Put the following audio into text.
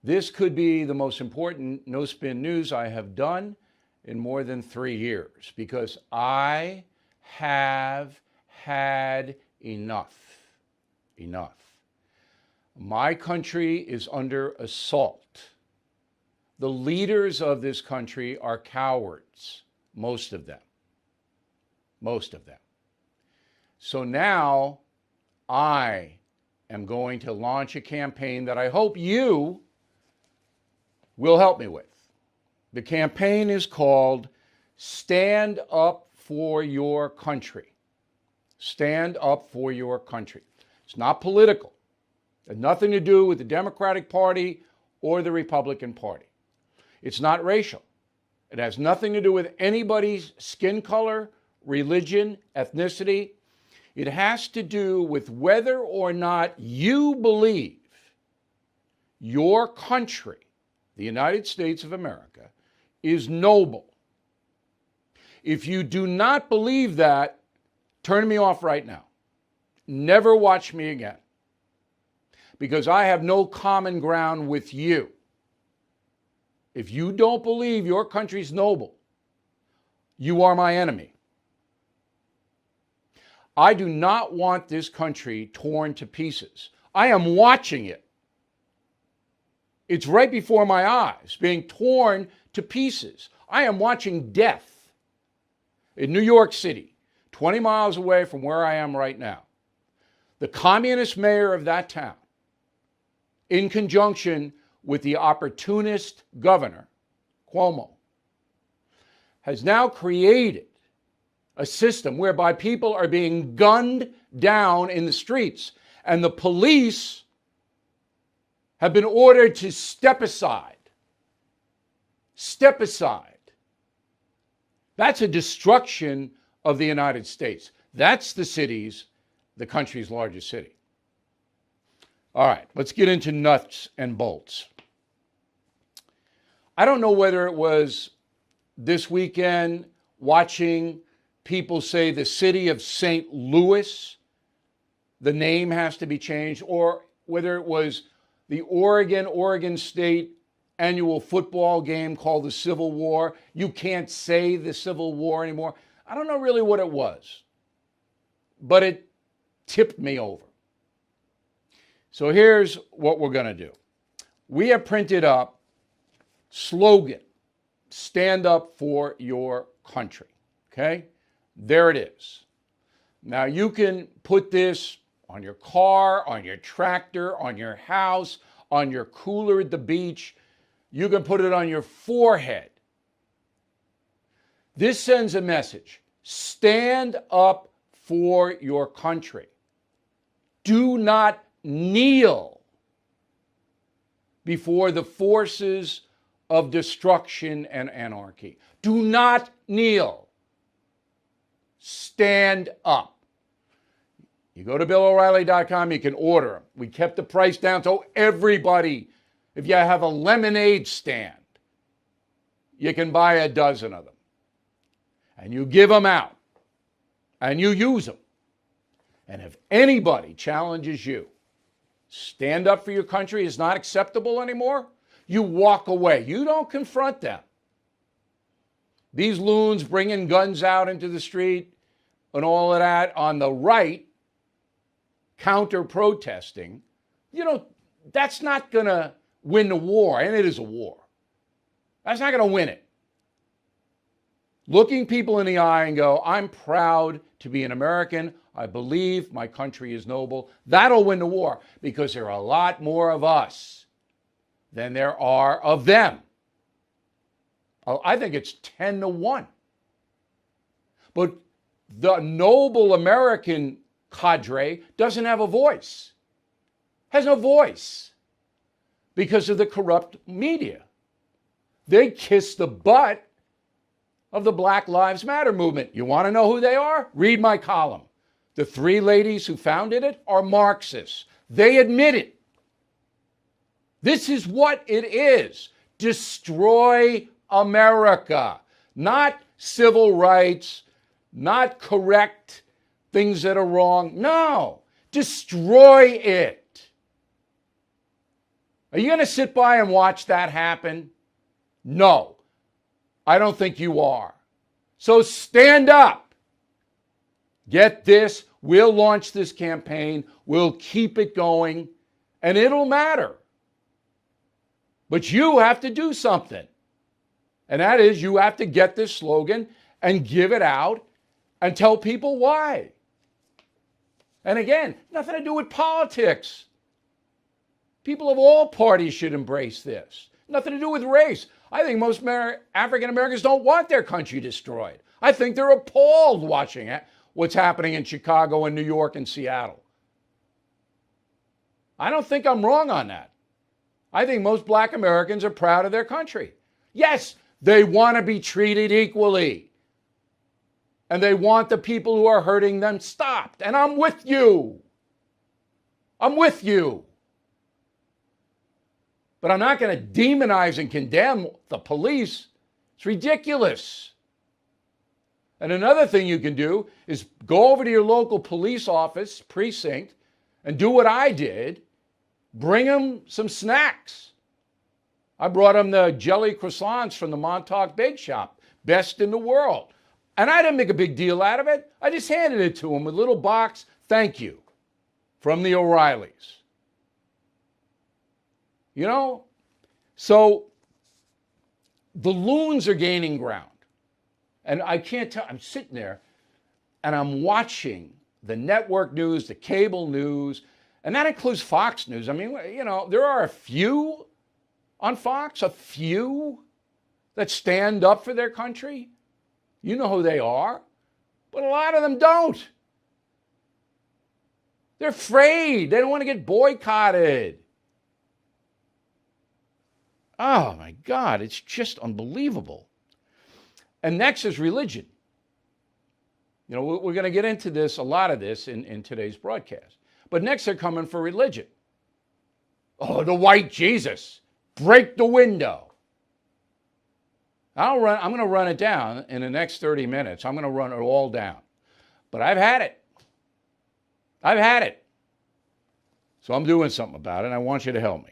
This could be the most important No Spin News I have done in more than 3 years because I have had enough. Enough. My country is under assault. The leaders of this country are cowards, most of them. Most of them. So now I am going to launch a campaign that I hope you will help me with. The campaign is called Stand Up for Your Country. Stand Up for Your Country. It's not political. It has nothing to do with the Democratic Party or the Republican Party. It's not racial. It has nothing to do with anybody's skin color, religion, ethnicity. It has to do with whether or not you believe your country, the United States of America, is noble. If you do not believe that, turn me off right now. Never watch me again. Because I have no common ground with you. If you don't believe your country's noble, you are my enemy. I do not want this country torn to pieces. I am watching it. It's right before my eyes, being torn to pieces. I am watching death in New York City, 20 miles away from where I am right now. The communist mayor of that town, in conjunction with the opportunist governor, Cuomo, has now created a system whereby people are being gunned down in the streets, and the police have been ordered to step aside. Step aside. That's a destruction of the United States. That's the country's largest city. All right, let's get into nuts and bolts. I don't know whether it was this weekend watching people say the city of St. Louis, the name has to be changed, or whether it was the Oregon State annual football game called the Civil War. You can't say the Civil War anymore. I don't know really what it was, but it tipped me over. So here's what we're going to do. We have printed up slogan, stand up for your country. Okay? There it is. Now you can put this on your car, on your tractor, on your house, on your cooler at the beach. You can put it on your forehead. This sends a message. Stand up for your country. Do not kneel before the forces of destruction and anarchy. Do not kneel. Stand up. You go to BillO'Reilly.com, you can order them. We kept the price down so everybody, if you have a lemonade stand, you can buy a dozen of them. And you give them out. And you use them. And if anybody challenges you, stand up for your country is not acceptable anymore, you walk away. You don't confront them. These loons bringing guns out into the street and all of that on the right, counter-protesting, that's not going to win the war, and it is a war. That's not going to win it. Looking people in the eye and go, I'm proud to be an American. I believe my country is noble. That'll win the war because there are a lot more of us than there are of them. I think it's 10-1. But the noble American cadre doesn't have a voice, has no voice because of the corrupt media. They kiss the butt of the Black Lives Matter movement. You want to know who they are? Read my column. The 3 ladies who founded it are Marxists. They admit it. This is what it is. Destroy America. Not civil rights, not correct things that are wrong. No, destroy it. Are you going to sit by and watch that happen? No, I don't think you are. So stand up. Get this. We'll launch this campaign. We'll keep it going, and it'll matter. But you have to do something. And that is, you have to get this slogan and give it out and tell people why. And again, nothing to do with politics. People of all parties should embrace this. Nothing to do with race. I think most African Americans don't want their country destroyed. I think they're appalled watching what's happening in Chicago and New York and Seattle. I don't think I'm wrong on that. I think most black Americans are proud of their country. Yes, they want to be treated equally. And they want the people who are hurting them stopped. And I'm with you. I'm with you. But I'm not going to demonize and condemn the police. It's ridiculous. And another thing you can do is go over to your local police office, precinct, and do what I did. Bring them some snacks. I brought them the jelly croissants from the Montauk Bake Shop, best in the world. And I didn't make a big deal out of it. I just handed it to them with a little box, thank you, from the O'Reillys. You know, so the loons are gaining ground. And I can't tell, I'm sitting there and I'm watching the network news, the cable news, and that includes Fox News. I mean, you know, there are a few on Fox, a few that stand up for their country. You know who they are, but a lot of them don't. They're afraid. They don't want to get boycotted. Oh my God, it's just unbelievable. And next is religion. You know, we're going to get into this, a lot of this in today's broadcast. But next they're coming for religion. Oh, the white Jesus. Break the window. I'm going to run it down in the next 30 minutes. I'm going to run it all down. But I've had it. I've had it. So I'm doing something about it, and I want you to help me.